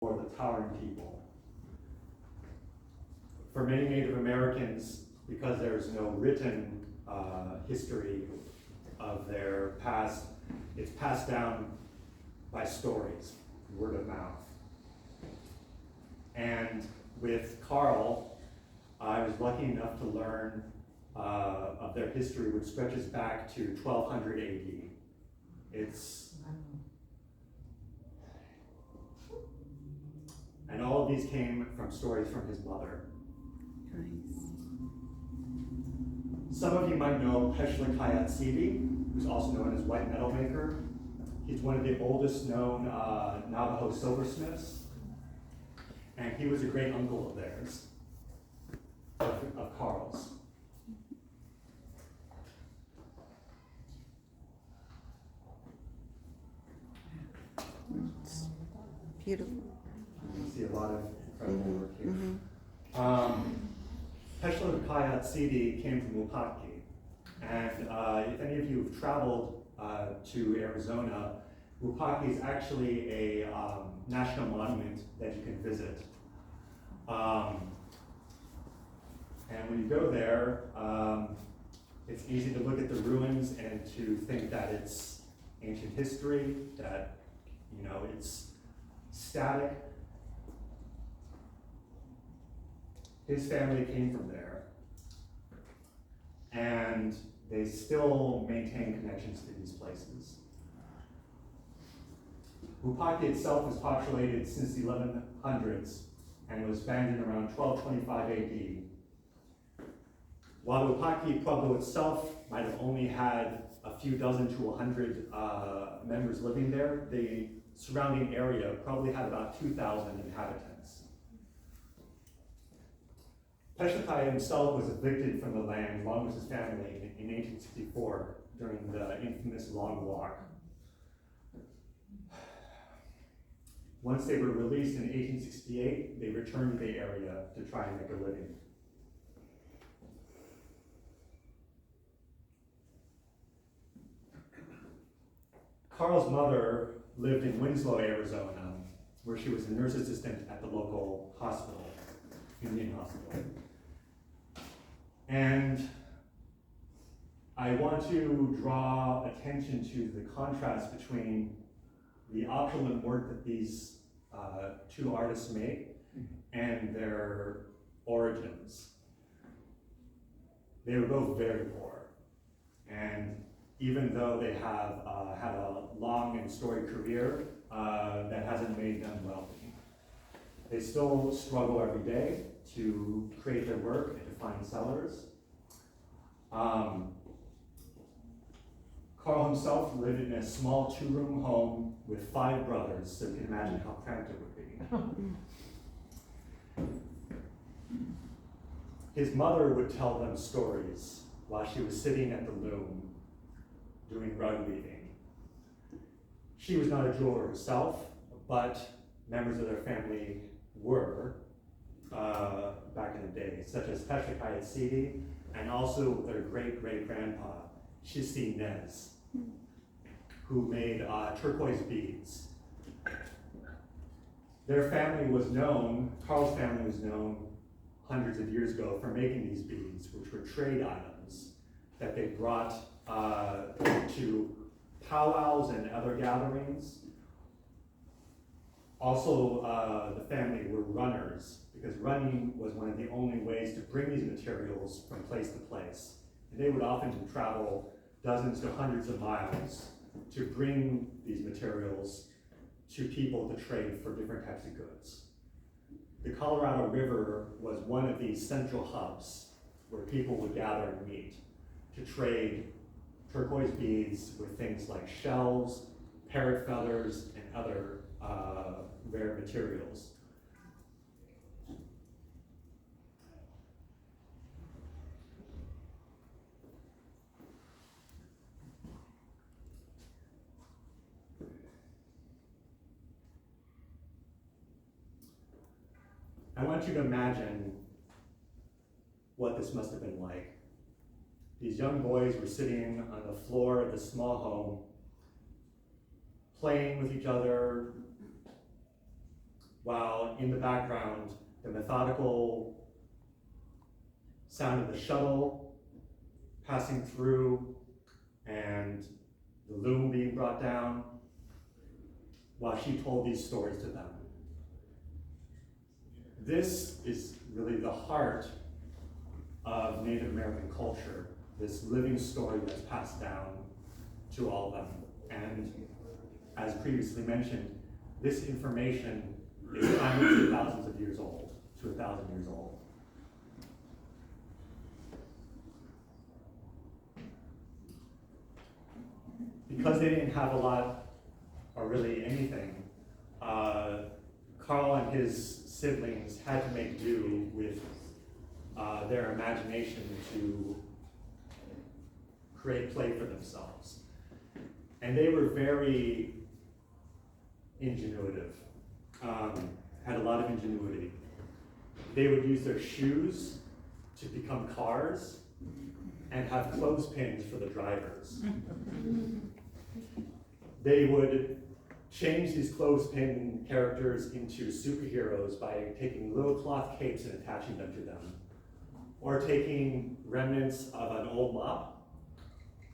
or the towering people. For many Native Americans, because there's no written history of their past, it's passed down by stories, word of mouth. And with Carl, I was lucky enough to learn of their history, which stretches back to 1200 AD. And all of these came from stories from his mother. Nice. Some of you might know Peshla Kayatsidi, who's also known as White Metal Maker. He's one of the oldest known Navajo silversmiths, and he was a great uncle of theirs, of Carl's. It's beautiful. You can see a lot of incredible work here. Mm-hmm. Peshla Kayatsidi came from Wupatki, and if any of you have traveled to Arizona, Wupatki is actually a national monument that you can visit. And when you go there, it's easy to look at the ruins and to think that it's ancient history, that it's static. His family came from there, and they still maintain connections to these places. Wupatki itself was populated since the 1100s and was abandoned around 1225 AD. While the Wupatki Pueblo itself might have only had a few dozen to 100 members living there, the surrounding area probably had about 2,000 inhabitants. Peshla himself was evicted from the land along with his family in 1864 during the infamous Long Walk. Once they were released in 1868, they returned to the area to try and make a living. Carl's mother lived in Winslow, Arizona, where she was a nurse assistant at the local hospital, Indian hospital. And I want to draw attention to the contrast between the opulent work that these two artists make and their origins. They were both very poor, and even though they have had a long and storied career, that hasn't made them wealthy. They still struggle every day to create their work and to find sellers. Carl himself lived in a small 2-room home with 5 brothers, so you can imagine how cramped it would be. His mother would tell them stories while she was sitting at the loom doing rug weaving. She was not a jeweler herself, but members of their family were back in the day, such as Peshla Kayatsidi, and also their great-great-grandpa, Shisi Nez, who made turquoise beads. Their family was known, Carl's family was known hundreds of years ago for making these beads, which were trade items that they brought to powwows and other gatherings. Also, the family were runners, because running was one of the only ways to bring these materials from place to place. And they would often travel dozens to hundreds of miles to bring these materials to people to trade for different types of goods. The Colorado River was one of these central hubs where people would gather and meet to trade turquoise beads with things like shells, parrot feathers, and other rare materials. I want you to imagine what this must have been like. These young boys were sitting on the floor of this small home, playing with each other, while in the background, the methodical sound of the shuttle passing through and the loom being brought down while she told these stories to them. This is really the heart of Native American culture, this living story that's passed down to all of them. And as previously mentioned, this information is hundreds of thousands of years old, to 1,000 years old. Because they didn't have a lot, or really anything, Carl and his siblings had to make do with their imagination to create play for themselves. And they were very ingenuitive, had a lot of ingenuity. They would use their shoes to become cars and have clothespins for the drivers. They would change these clothespin characters into superheroes by taking little cloth capes and attaching them to them, or taking remnants of an old mop,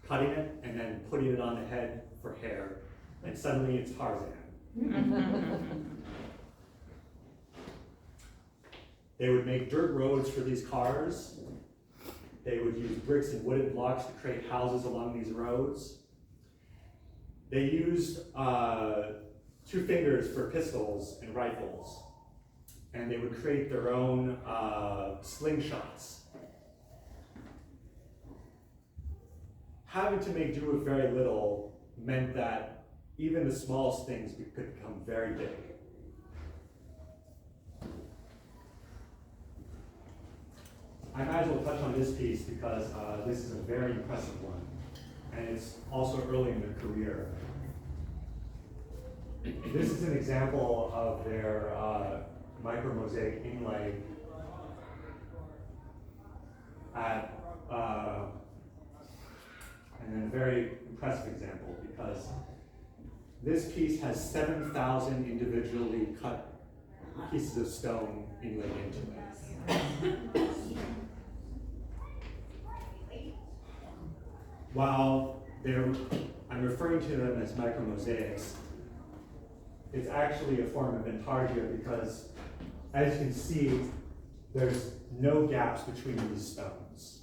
cutting it, and then putting it on the head for hair, and suddenly it's Tarzan. They would make dirt roads for these cars. They would use bricks and wooden blocks to create houses along these roads. They used 2 fingers for pistols and rifles, and they would create their own slingshots. Having to make do with very little meant that even the smallest things could become very big. I might as well touch on this piece because this is a very impressive one, and it's also early in their career. This is an example of their micro-mosaic inlay at, and then a very impressive example because this piece has 7,000 individually cut pieces of stone inlaid into it. While I'm referring to them as micro-mosaics, it's actually a form of intarsia because, as you can see, there's no gaps between these stones,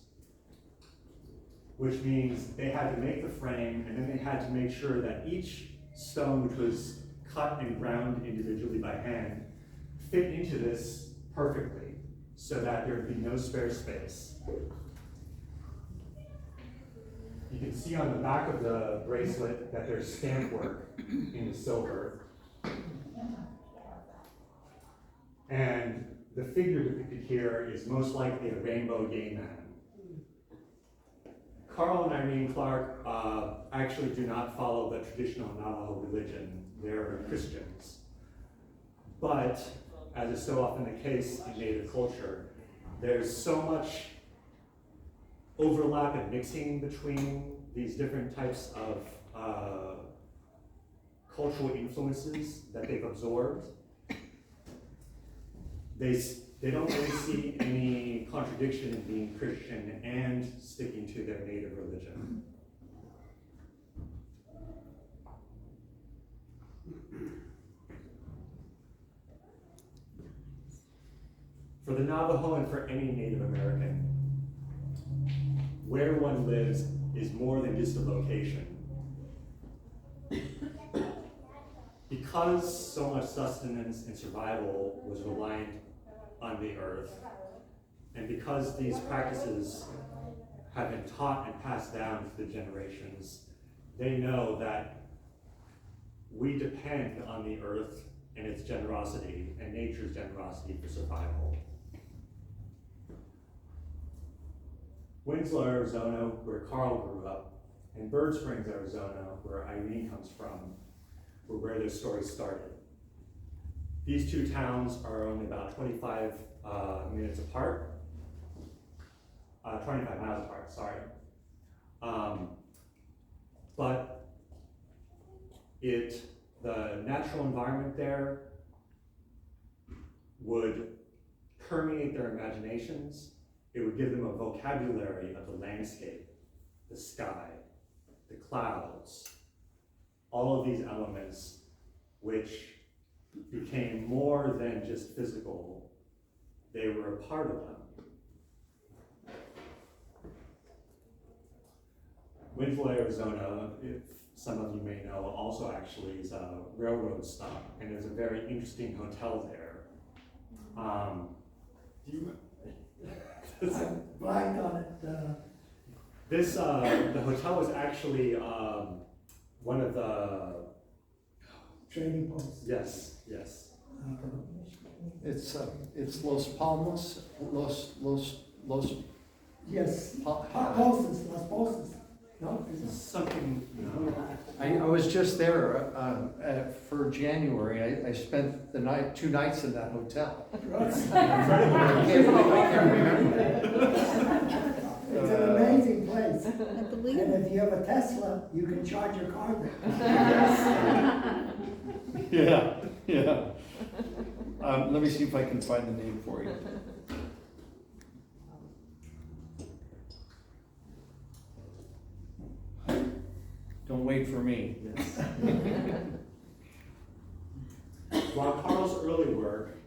which means they had to make the frame and then they had to make sure that each stone, which was cut and ground individually by hand, fit into this perfectly so that there would be no spare space. You can see on the back of the bracelet that there's stamp work in the silver. And the figure depicted here is most likely a rainbow gay man. Carl and Irene Clark actually do not follow the traditional Navajo religion. They're Christians. But, as is so often the case in Native culture, there's so much overlap and mixing between these different types of cultural influences that they've absorbed. They don't really see any contradiction in being Christian and sticking to their native religion. For the Navajo and for any Native American, where one lives is more than just a location. Because so much sustenance and survival was reliant on the earth, and because these practices have been taught and passed down to the generations, they know that we depend on the earth and its generosity and nature's generosity for survival. Winslow, Arizona, where Carl grew up, and Bird Springs, Arizona, where Irene comes from, were where this story started. These 2 towns are only about 25 minutes apart, 25 miles apart, sorry. But the natural environment there would permeate their imaginations. It would give them a vocabulary of the landscape, the sky, the clouds, all of these elements which became more than just physical. They were a part of them. Winslow, Arizona, if some of you may know, also actually is a railroad stop, and there's a very interesting hotel there. Do you? Blind on it, The hotel was actually one of the. trading post. Yes. It's Los Palmas, Los. Yes, Pa- Las Posas, no, is it? Something. No. I was just there, for January. I spent the night, 2 nights in that hotel. Right. I can't remember. It's an amazing place, I believe and it. if you have a Tesla, you can charge your car there. Yeah. Let me see if I can find the name for you. Don't wait for me. While Carl's early work,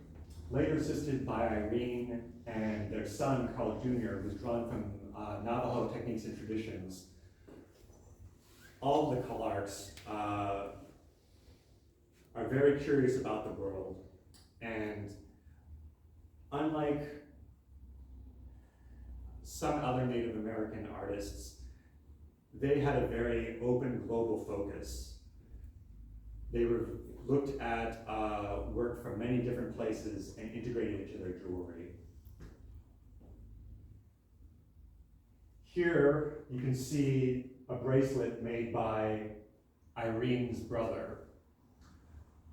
later assisted by Irene and their son, Carl Jr., was drawn from Navajo techniques and traditions, all of the Clarks are very curious about the world. And unlike some other Native American artists, they had a very open global focus. They looked at work from many different places and integrated it to their jewelry. Here you can see a bracelet made by Irene's brother.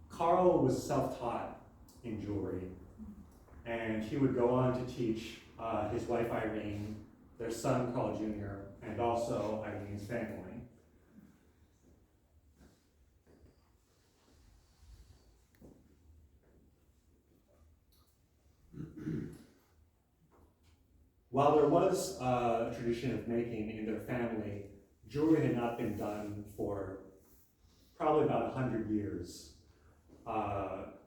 Carl was self-taught in jewelry, and he would go on to teach his wife Irene, their son Carl Jr., and also Irene's family. While there was a tradition of making in their family, jewelry had not been done for probably about 100 years.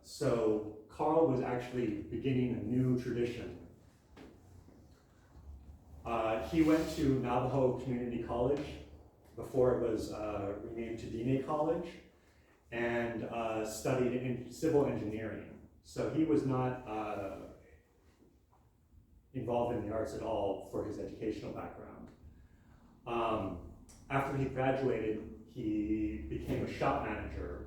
So Carl was actually beginning a new tradition. He went to Navajo Community College before it was renamed to Diné College, and studied in civil engineering. So he was not involved in the arts at all for his educational background. After he graduated, he became a shop manager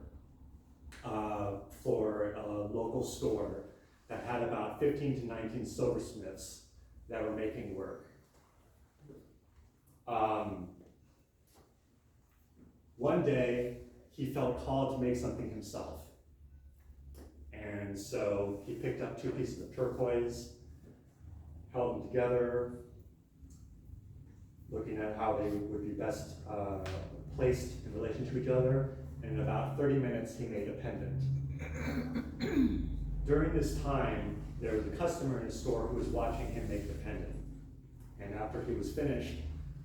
for a local store that had about 15 to 19 silversmiths that were making work. One day, he felt called to make something himself. And so he picked up 2 pieces of turquoise, held them together, looking at how they would be best placed in relation to each other. And in about 30 minutes, he made a pendant. During this time, there was a customer in the store who was watching him make the pendant. And after he was finished,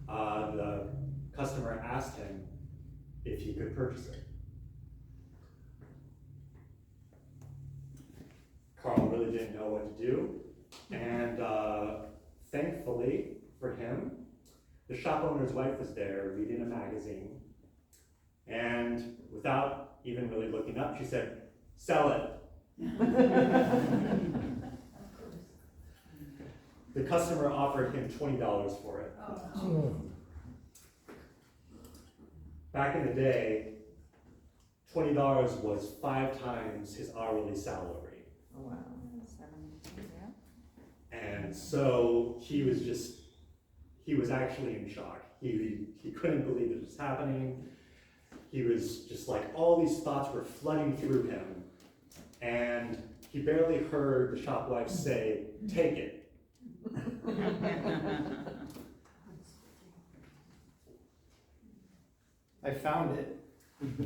the customer asked him if he could purchase it. Carl really didn't know what to do, and thankfully for him, the shop owner's wife was there reading a magazine, and without even really looking up, she said, "Sell it." The customer offered him $20 for it. Back in the day, $20 was 5 times his hourly salary. Oh, wow. And so he was actually in shock. He couldn't believe it was happening. He was just like, all these thoughts were flooding through him. And he barely heard the shopwife say, "Take it." I found it.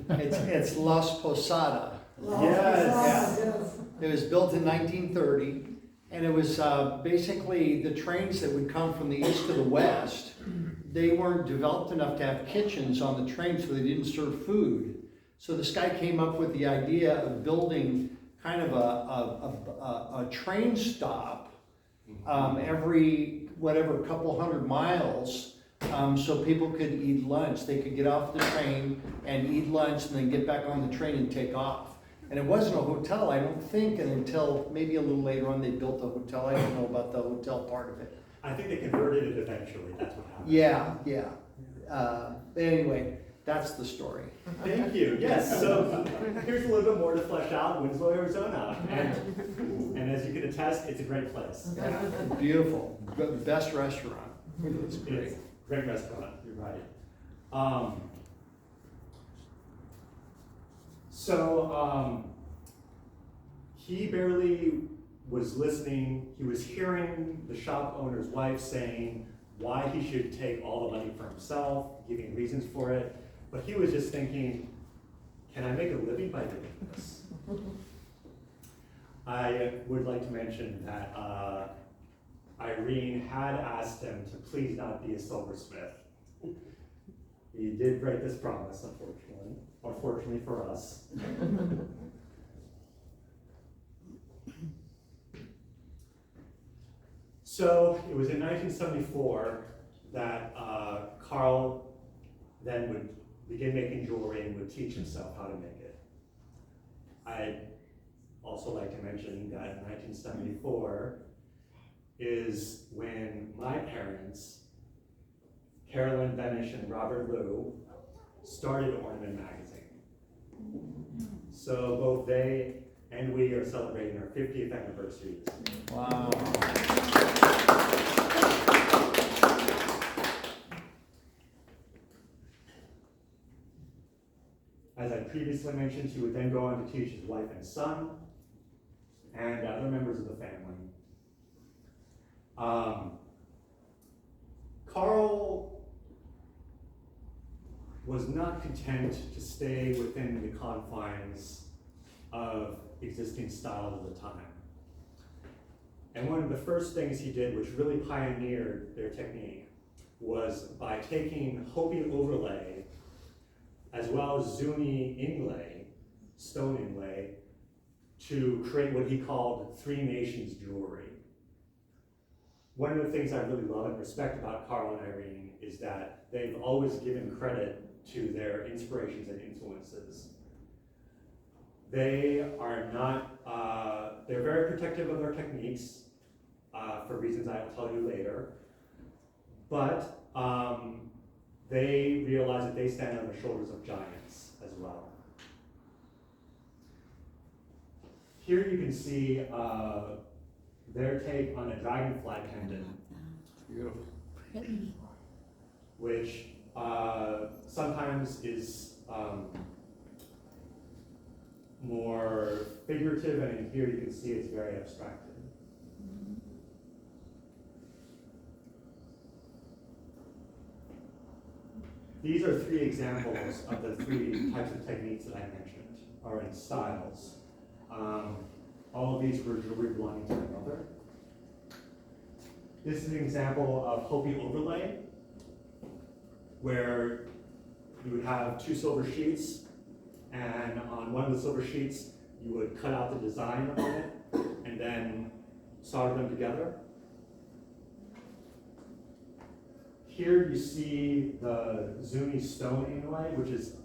It's Las Posada. Las Yes. Posadas, yes. It was built in 1930, and it was basically the trains that would come from the east to the west. They weren't developed enough to have kitchens on the train, so they didn't serve food. So this guy came up with the idea of building kind of a train stop every whatever couple hundred miles, so people could eat lunch. They could get off the train and eat lunch and then get back on the train and take off. And it wasn't a hotel, I don't think, and until maybe a little later on they built a hotel. I don't know about the hotel part of it. I think they converted it eventually, that's what happened. Yeah. Anyway, that's the story. Thank you, yes, so here's a little bit more to flesh out Winslow, Arizona. And as you can attest, it's a great place. Yeah, beautiful, best restaurant. It's great. It's a great restaurant, you're right. He barely was listening. He was hearing the shop owner's wife saying why he should take all the money for himself, giving reasons for it. But he was just thinking, can I make a living by doing this? I would like to mention that Irene had asked him to please not be a silversmith. He did break this promise, unfortunately for us. So it was in 1974 that Carl then would begin making jewelry and would teach himself how to make it. I'd also like to mention that in 1974 is when my parents, Carolyn Benish and Robert Liu, started Ornament Magazine. So both they and we are celebrating our 50th anniversary this year. Wow. As I previously mentioned, he would then go on to teach his wife and son and other members of the family. Carl was not content to stay within the confines of existing styles of the time. And one of the first things he did, which really pioneered their technique, was by taking Hopi overlay as well as Zuni inlay, stone inlay, to create what he called Three Nations jewelry. One of the things I really love and respect about Carl and Irene is that they've always given credit to their inspirations and influences. They are not, they're very protective of their techniques for reasons I will tell you later, but they realize that they stand on the shoulders of giants as well. Here you can see their take on a dragonfly pendant, Beautiful. Pretty. which sometimes is more figurative, and in here you can see it's very abstracted. These are three examples of the three types of techniques that I mentioned, or in styles. All of these were jewelry belonging to my mother. This is an example of Hopi overlay, where you would have two silver sheets, and on one of the silver sheets, you would cut out the design on it, and then solder them together. Here you see the Zuni stone inlay, which is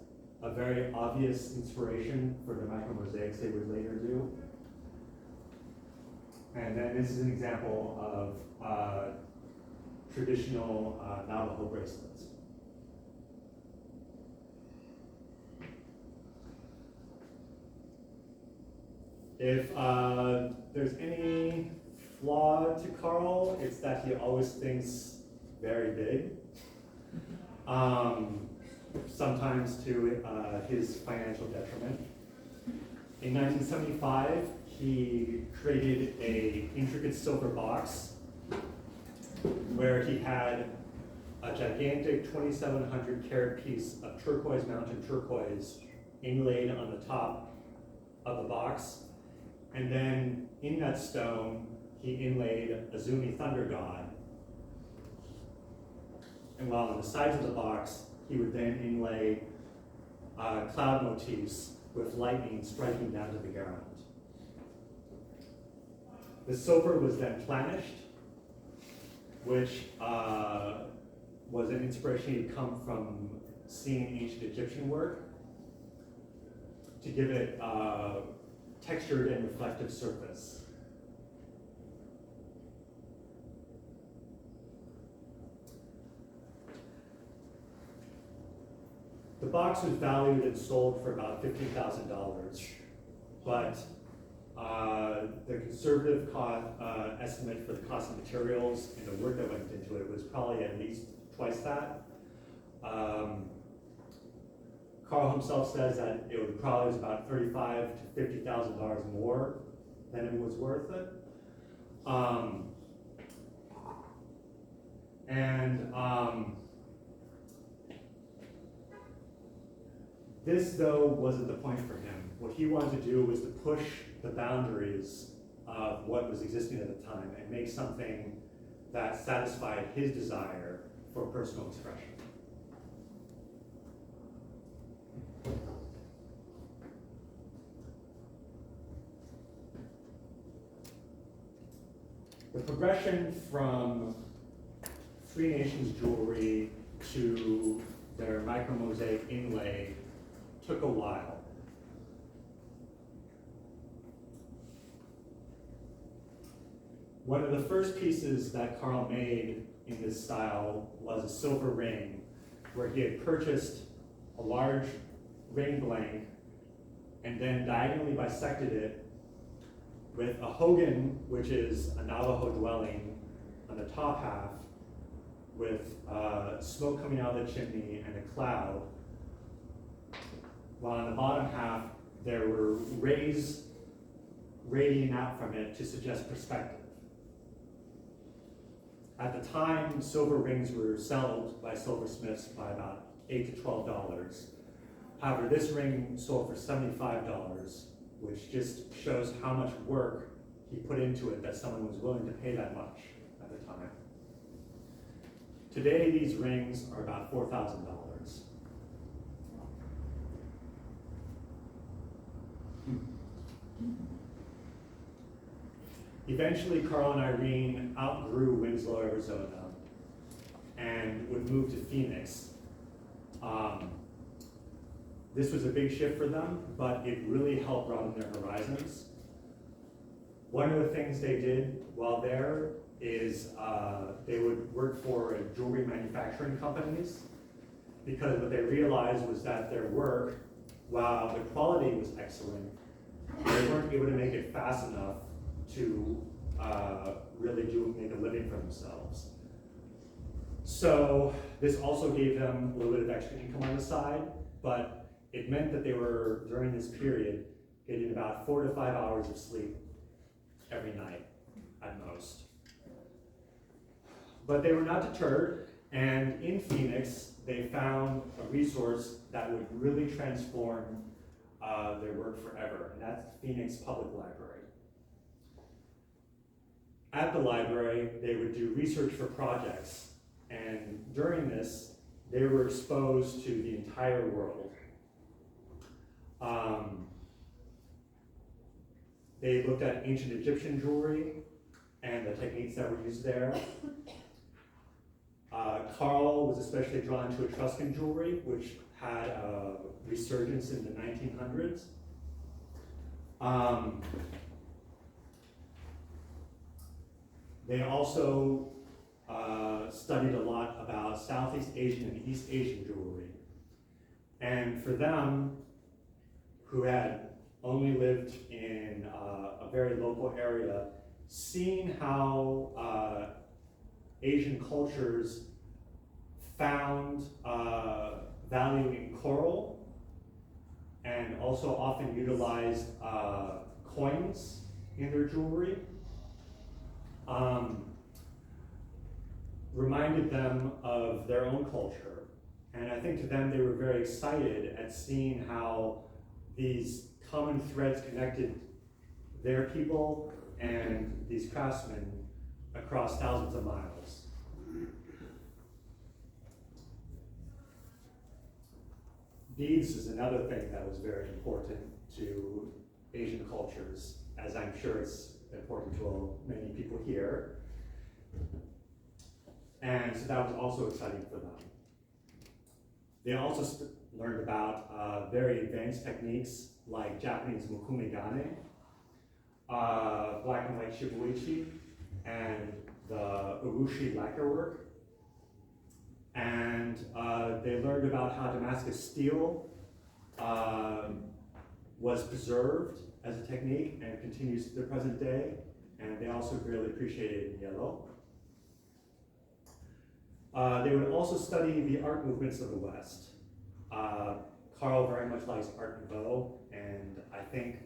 a very obvious inspiration for the micromosaics they would later do. And then this is an example of traditional Navajo bracelets. If there's any flaw to Carl, it's that he always thinks very big. Sometimes to his financial detriment. In 1975, he created an intricate silver box where he had a gigantic 2,700 carat piece of turquoise mountain turquoise inlaid on the top of the box. And then in that stone, he inlaid a Zuni thunder god. And while on the sides of the box, he would then inlay cloud motifs with lightning striking down to the ground. The silver was then planished, which was an inspiration he'd come from seeing ancient Egyptian work to give it a textured and reflective surface. The box was valued and sold for about $15,000, but the conservative estimate for the cost of materials and the work that went into it was probably at least twice that. Carl himself says that it would probably was about $35,000 to $50,000 more than it was worth it. This, though, wasn't the point for him. What he wanted to do was to push the boundaries of what was existing at the time and make something that satisfied his desire for personal expression. The progression from Three Nations jewelry to their micromosaic inlay took a while. One of the first pieces that Carl made in this style was a silver ring, where he had purchased a large ring blank and then diagonally bisected it with a hogan, which is a Navajo dwelling, on the top half, with smoke coming out of the chimney and a cloud, while on the bottom half there were rays radiating out from it to suggest perspective. At the time, silver rings were sold by silversmiths by about $8 to $12. However, this ring sold for $75, which just shows how much work he put into it that someone was willing to pay that much at the time. Today, these rings are about $4,000. Eventually, Carl and Irene outgrew Winslow, Arizona, and would move to Phoenix. This was a big shift for them, but it really helped broaden their horizons. One of the things they did while there is they would work for jewelry manufacturing companies, because what they realized was that their work, while the quality was excellent, they weren't able to make it fast enough to really make a living for themselves. So this also gave them a little bit of extra income on the side, but it meant that they were, during this period, getting about 4 to 5 hours of sleep every night at most. But they were not deterred, and in Phoenix, they found a resource that would really transform their work forever, and that's Phoenix Public Library. At the library, they would do research for projects, and during this, they were exposed to the entire world. They looked at ancient Egyptian jewelry and the techniques that were used there. Carl was especially drawn to Etruscan jewelry, which had a resurgence in the 1900s. They also studied a lot about Southeast Asian and East Asian jewelry. And for them, who had only lived in a very local area, seeing how Asian cultures found value in coral and also often utilized coins in their jewelry, reminded them of their own culture. And I think to them, they were very excited at seeing how these common threads connected their people and these craftsmen across thousands of miles. Beads is another thing that was very important to Asian cultures, as I'm sure it's important to many people here. And so that was also exciting for them. They also learned about very advanced techniques like Japanese mukumegane, black and white shibuichi, and the urushi lacquer work. And they learned about how Damascus steel was preserved as a technique and continues to the present day. And they also really appreciated yellow. They would also study the art movements of the West. Carl very much likes Art Nouveau, and I think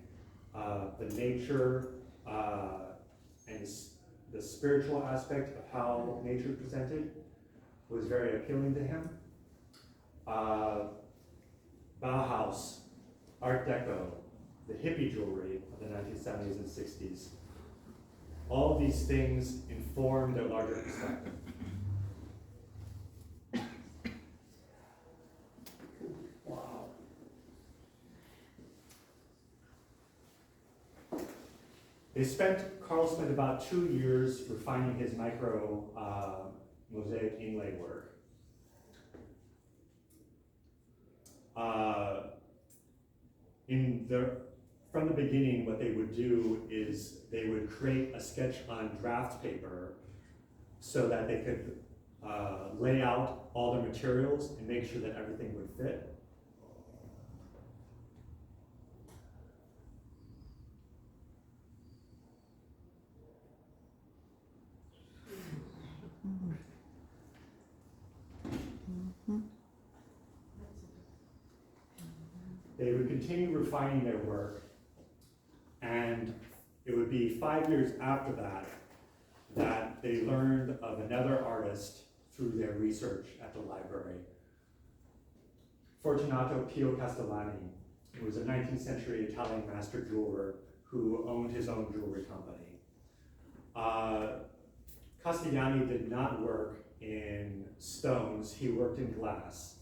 the nature and the spiritual aspect of how nature is presented was very appealing to him. Bauhaus, Art Deco, the hippie jewelry of the 1970s and 60s. All of these things inform their larger perspective. Wow. Carl spent about 2 years refining his micro mosaic inlay work. From the beginning, what they would do is they would create a sketch on draft paper so that they could lay out all the materials and make sure that everything would fit. They would continue refining their work, and it would be 5 years after that they learned of another artist through their research at the library. Fortunato Pio Castellani, who was a 19th century Italian master jeweler who owned his own jewelry company. Castellani did not work in stones, he worked in glass.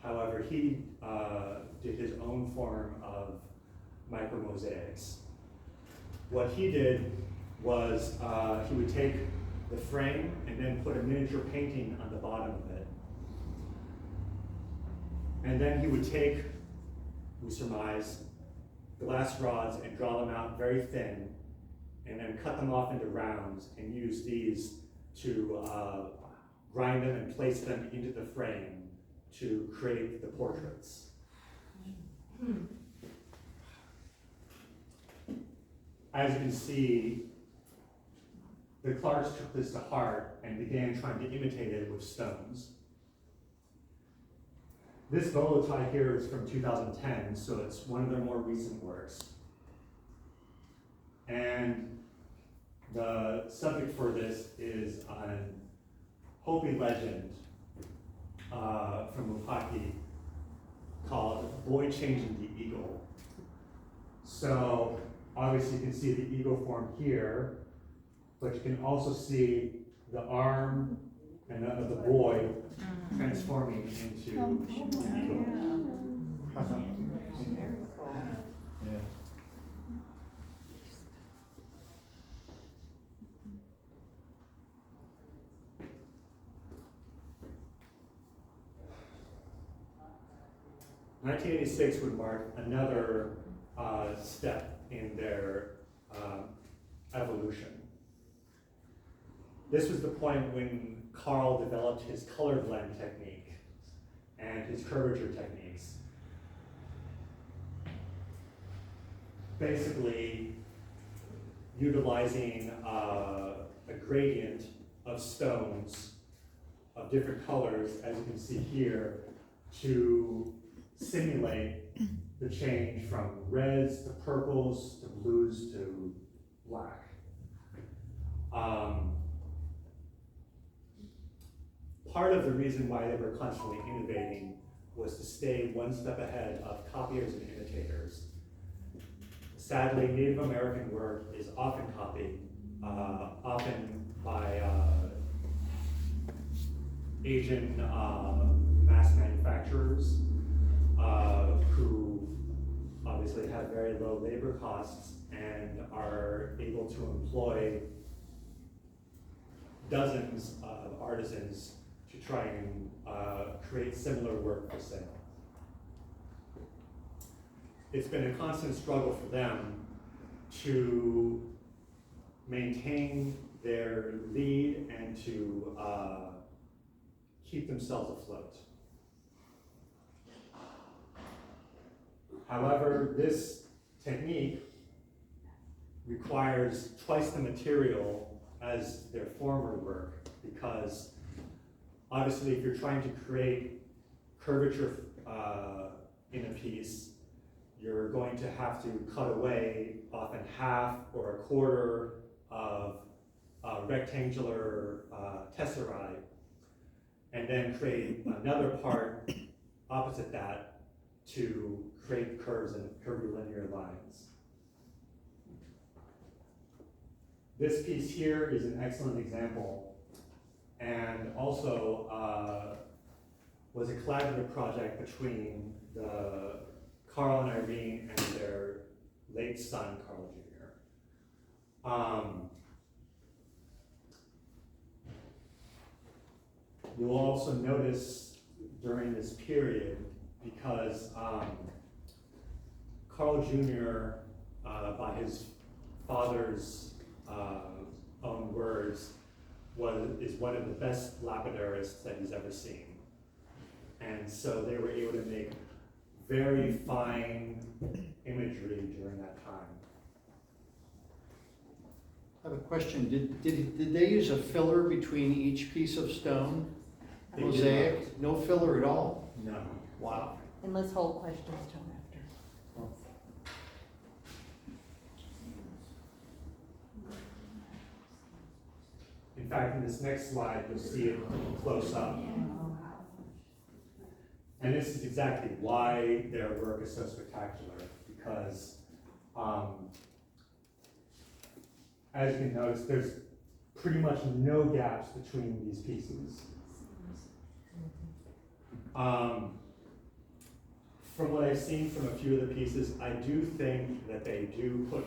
However, he did his own form of micromosaics. What he did was he would take the frame and then put a miniature painting on the bottom of it. And then he would take, we surmise, glass rods and draw them out very thin, and then cut them off into rounds and use these to grind them and place them into the frame to create the portraits. As you can see, the Clarks took this to heart and began trying to imitate it with stones. This bolo tie here is from 2010, so it's one of their more recent works. And the subject for this is on Hopi legend from Upaki called Boy Changing the Eagle. So obviously you can see the eagle form here, but you can also see the arm and of the boy transforming into an eagle. Yeah. In 1986 would mark another step in their evolution. This was the point when Carl developed his color blend technique and his curvature techniques. Basically, utilizing a gradient of stones of different colors, as you can see here, to simulate the change from reds to purples to blues to black. Part of the reason why they were constantly innovating was to stay one step ahead of copiers and imitators. sadly, Native American work is often copied, often by Asian mass manufacturers who obviously have very low labor costs and are able to employ dozens of artisans to try and create similar work for sale. It's been a constant struggle for them to maintain their lead and to keep themselves afloat. However, this technique requires twice the material as their former work, because obviously if you're trying to create curvature in a piece, you're going to have to cut away often half or a quarter of rectangular tesserae, and then create another part opposite that to create curves and curvilinear lines. This piece here is an excellent example, and also was a collaborative project between Carl and Irene and their late son, Carl Jr. You'll also notice during this period, because Carl Jr., by his father's own words, is one of the best lapidarists that he's ever seen. And so they were able to make very fine imagery during that time. I have a question. Did they use a filler between each piece of stone? They did Mosaic? No filler at all? No. Wow. And let's hold questions till after. In fact, in this next slide, you'll see it close up. And this is exactly why their work is so spectacular, because as you can notice, there's pretty much no gaps between these pieces. From what I've seen from a few of the pieces, I do think that they do put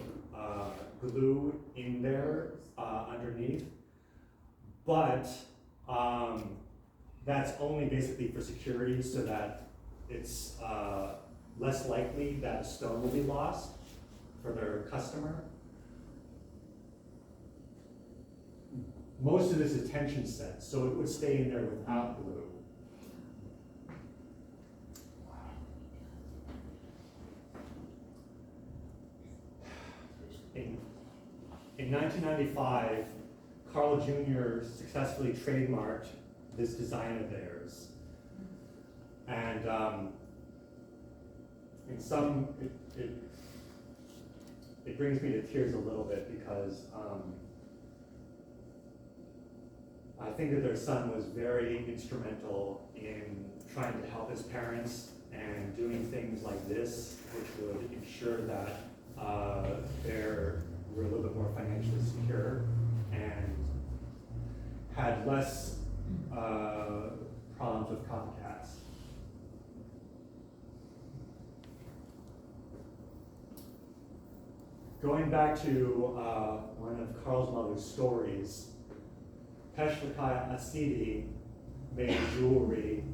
glue in there underneath, but that's only basically for security, so that it's less likely that a stone will be lost for their customer. Most of this is tension set, so it would stay in there without glue. In 1995, Carl Jr. successfully trademarked this design of theirs. And in some, it brings me to tears a little bit, because I think that their son was very instrumental in trying to help his parents and doing things like this, which would ensure that they were a little bit more financially secure and had less problems with copycats. Going back to one of Carl's mother's stories, Peshlikai Asidi made jewelry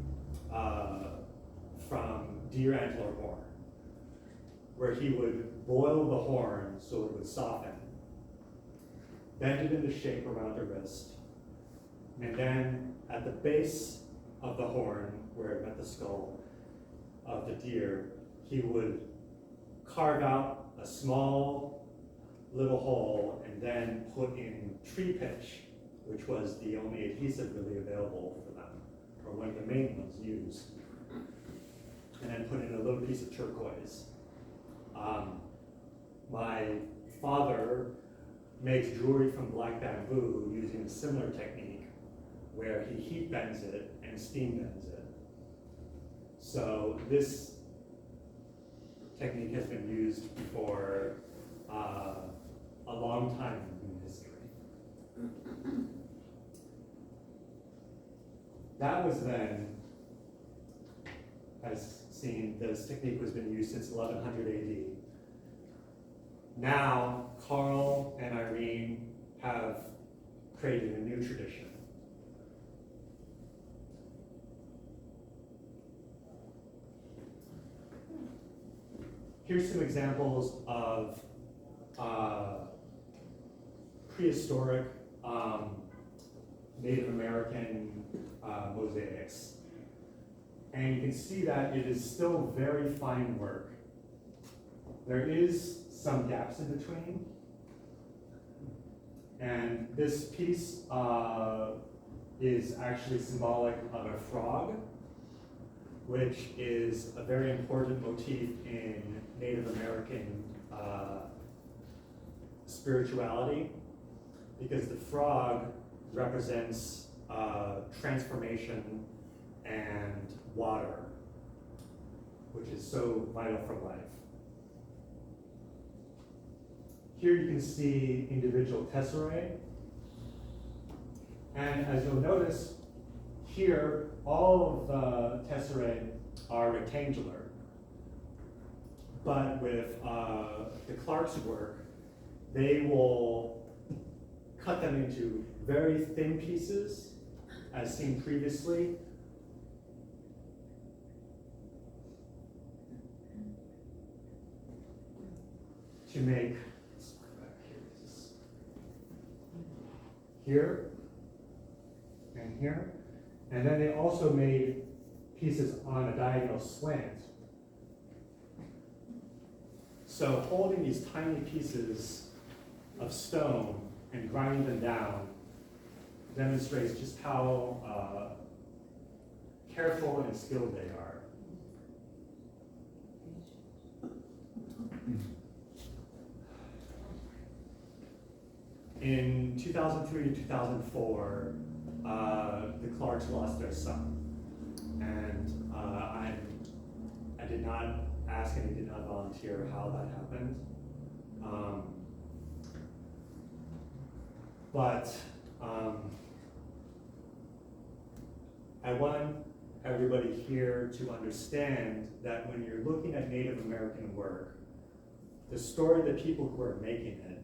from deer antler horn, where he would boil the horn so it would soften, bend it into shape around the wrist, and then at the base of the horn, where it met the skull of the deer, he would carve out a small little hole and then put in tree pitch, which was the only adhesive really available for them, or one of the main ones used, and then put in a little piece of turquoise. My father makes jewelry from black bamboo using a similar technique, where he heat bends it and steam bends it. So this technique has been used for a long time in human history. That was then, as seen, this technique was been used since 1100 AD. Now, Carl and Irene have created a new tradition. Here's some examples of prehistoric Native American mosaics. And you can see that it is still very fine work. There is some gaps in between. And this piece is actually symbolic of a frog, which is a very important motif in Native American spirituality, because the frog represents transformation and water, which is so vital for life. Here you can see individual tesserae, and as you'll notice, here all of the tesserae are rectangular, but with the Clark's work, they will cut them into very thin pieces, as seen previously. To make, let's go back here and here. And then they also made pieces on a diagonal slant. So holding these tiny pieces of stone and grinding them down demonstrates just how careful and skilled they are. In 2003 to 2004, the Clarks lost their son. And I did not ask and he did not volunteer how that happened. But I want everybody here to understand that when you're looking at Native American work, the story of the people who are making it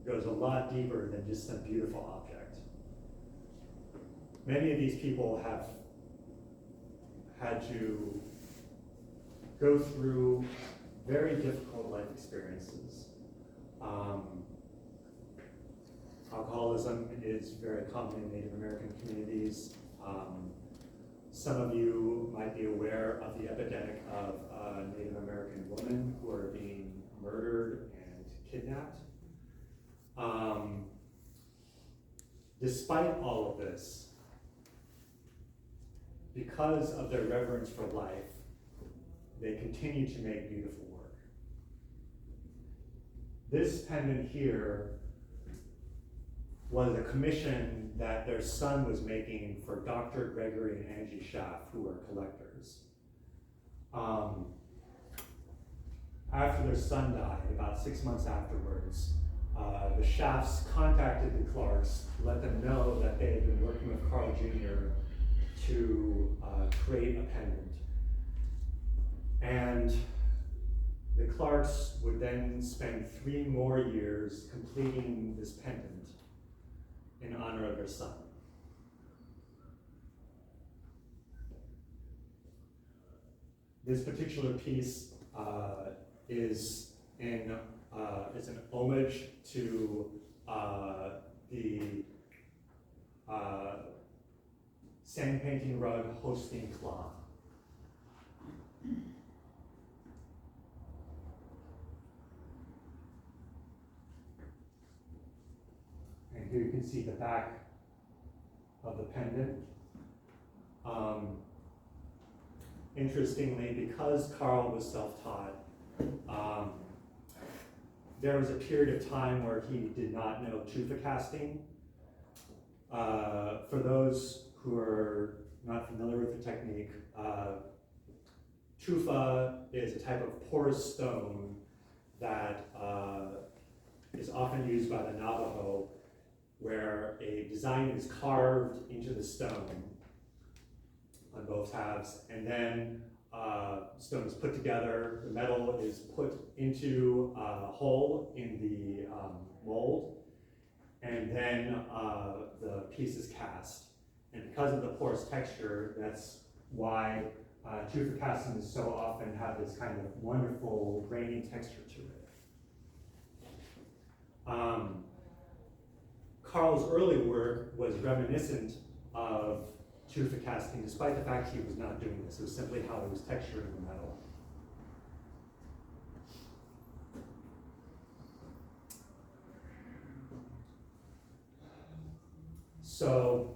goes a lot deeper than just a beautiful object. Many of these people have had to go through very difficult life experiences. Alcoholism is very common in Native American communities. Some of you might be aware of the epidemic of Native American women who are being murdered and kidnapped. Despite all of this, because of their reverence for life, they continue to make beautiful work. This pendant here was a commission that their son was making for Dr. Gregory and Angie Schaff, who are collectors. After their son died, about 6 months afterwards, the Schaffs contacted the Clarks to let them know that they had been working with Carl Jr. to create a pendant. And the Clarks would then spend 3 more years completing this pendant in honor of their son. This particular piece is an homage to the sand painting rug Hosting Club. And here you can see the back of the pendant. Interestingly, because Carl was self-taught, there was a period of time where he did not know tufa casting. For those who are not familiar with the technique, tufa is a type of porous stone that is often used by the Navajo, where a design is carved into the stone on both halves, and then stone is put together, the metal is put into a hole in the mold, and then the piece is cast. And because of the porous texture, that's why tufa castings so often have this kind of wonderful grainy texture to it. Carl's early work was reminiscent of tufa casting, despite the fact he was not doing this. It was simply how it was textured in the metal. So,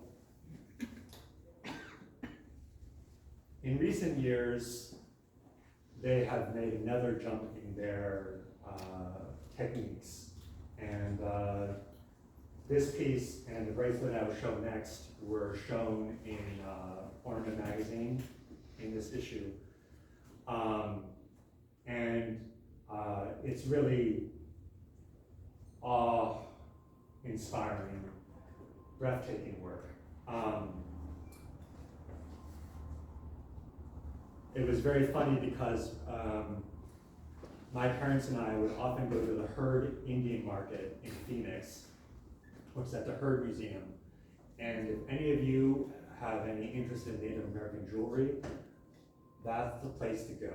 in recent years, they have made another jump in their techniques. And this piece and the bracelet I will show next were shown in Ornament magazine in this issue. It's really awe-inspiring, breathtaking work. It was very funny because my parents and I would often go to the Heard Indian Market in Phoenix, which is at the Heard Museum. And if any of you have any interest in Native American jewelry, that's the place to go.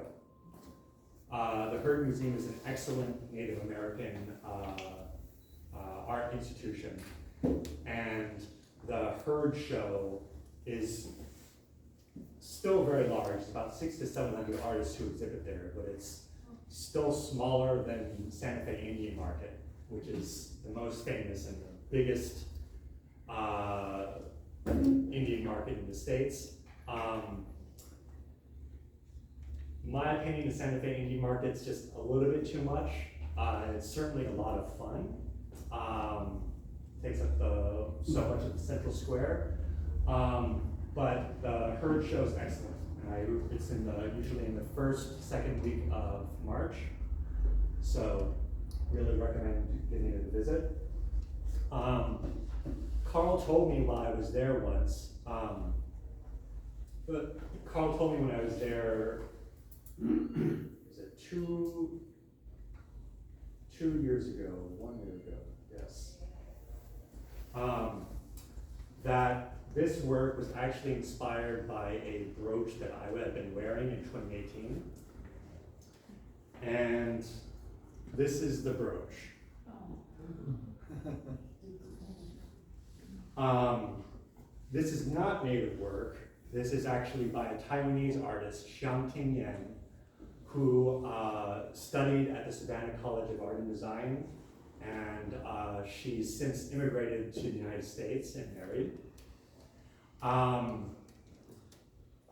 The Heard Museum is an excellent Native American art institution. And the Heard show is still very large. It's about 600 to 700 artists who exhibit there, but it's still smaller than Santa Fe Indian Market, which is the most famous and the biggest Indian market in the States. My opinion, the Santa Fe Indian Market's just a little bit too much. It's certainly a lot of fun. Takes up so much of the central square. But the Heard show is excellent. It's usually in the second week of March. So really recommend giving it a visit. Carl told me while I was there once, Carl told me when I was there, was it 2 years ago, 1 year ago, yes, that this work was actually inspired by a brooch that I had been wearing in 2018. And this is the brooch. This is not native work. This is actually by a Taiwanese artist, Xiang-Ting Yan, who studied at the Savannah College of Art and Design, and she's since immigrated to the United States and married.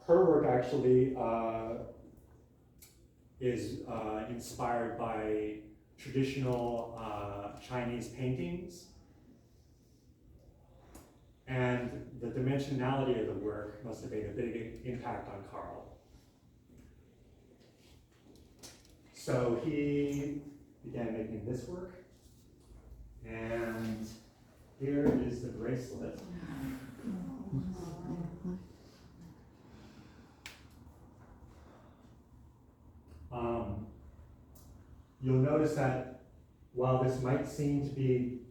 Her work actually is inspired by traditional Chinese paintings, and the dimensionality of the work must have made a big impact on Carl. So he began making this work, and here is the bracelet. You'll notice that while this might seem to be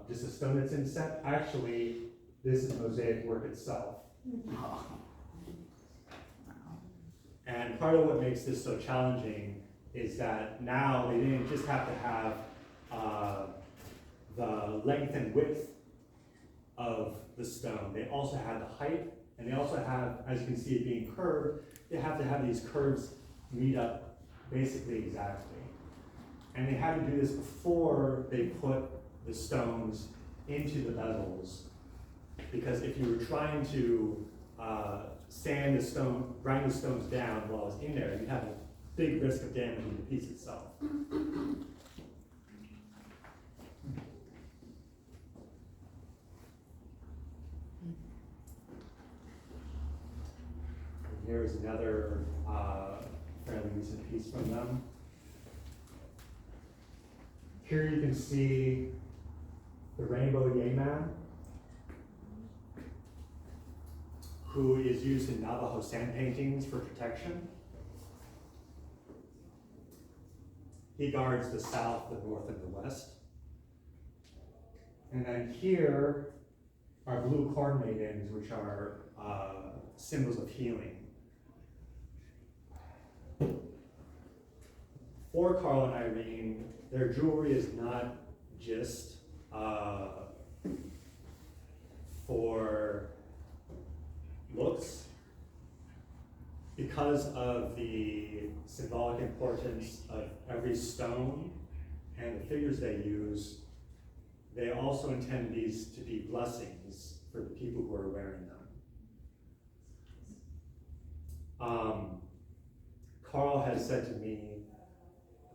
just a stone that's inset, actually this is mosaic work itself. And part of what makes this so challenging is that now they didn't just have to have the length and width of the stone, they also had the height, and they also have, as you can see it being curved, they have to have these curves meet up basically exactly. And they had to do this before they put the stones into the bezels, because if you were trying to sand the stone, grind the stones down while it's in there, you'd have a big risk of damaging the piece itself. Here's another fairly recent piece from them. Here you can see the rainbow Yeman, who is used in Navajo sand paintings for protection. He guards the south, the north, and the west. And then here are blue corn maidens, which are symbols of healing. For Carl and Irene, their jewelry is not just for looks. Because of the symbolic importance of every stone and the figures they use, they also intend these to be blessings for the people who are wearing them. Carl has said to me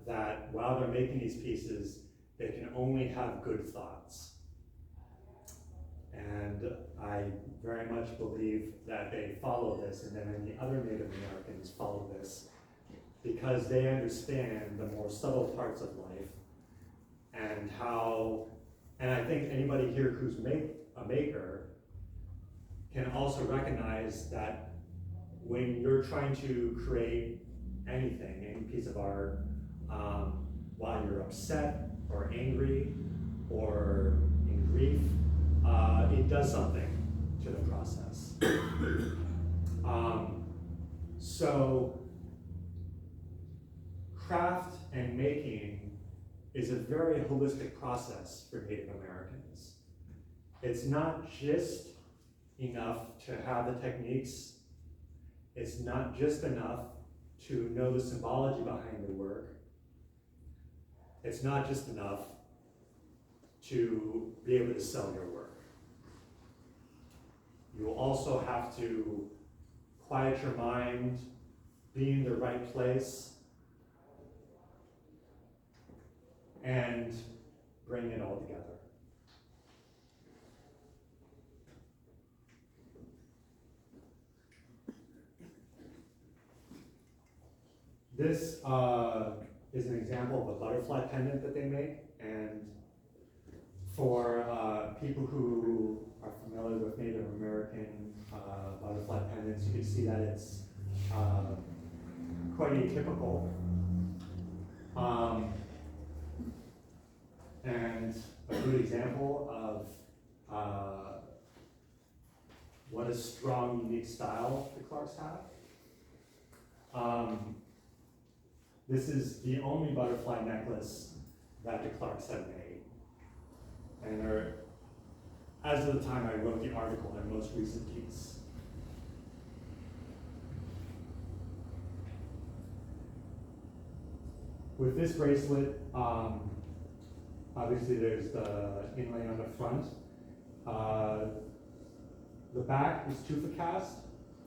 that while they're making these pieces, they can only have good thoughts. And I very much believe that they follow this, and then the other Native Americans follow this, because they understand the more subtle parts of life and how, and I think anybody here who's a maker can also recognize that when you're trying to create anything, any piece of art, while you're upset or angry or in grief, it does something to the process. So craft and making is a very holistic process for Native Americans. It's not just enough to have the techniques. It's not just enough to know the symbology behind the work. It's not just enough to be able to sell your work. You will also have to quiet your mind, be in the right place, and bring it all together. This is an example of a butterfly pendant that they make, and for people who are familiar with Native American butterfly pendants, you can see that it's quite atypical. And a good example of what a strong, unique style the Clarks have. This is the only butterfly necklace that the Clarks have made. And they're, as of the time I wrote the article, their most recent piece. With this bracelet, obviously there's the inlay on the front. The back is tufa cast,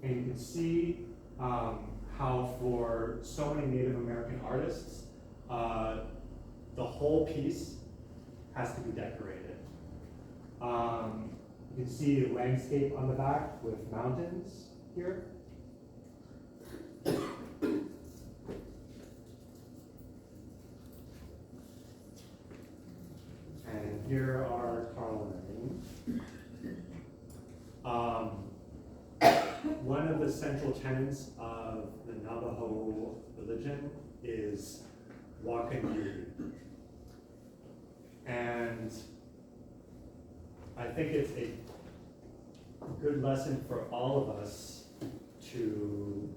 and you can see how for so many Native American artists, the whole piece has to be decorated. You can see a landscape on the back with mountains here. And here are Carl and Irene. One of the central tenets of the Navajo religion is walk in unity. And I think it's a good lesson for all of us to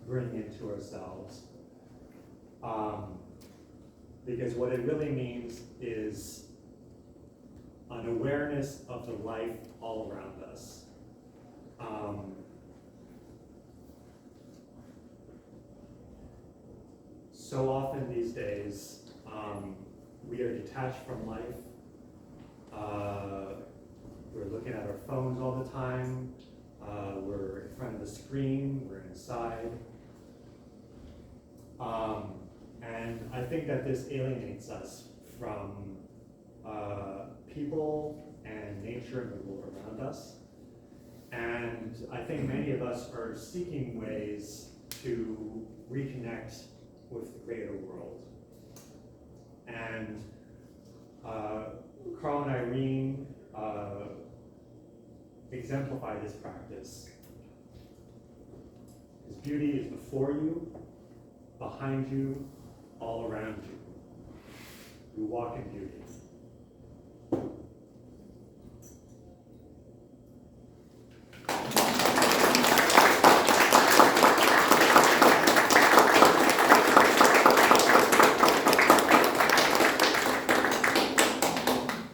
bring into ourselves. Because what it really means is an awareness of the life all around us. So often these days, we are detached from life. We're looking at our phones all the time. We're in front of the screen, we're inside. And I think that this alienates us from people and nature and the world around us. And I think many of us are seeking ways to reconnect with the greater world. And Carl and Irene exemplify this practice. Because beauty is before you, behind you, all around you. We walk in beauty.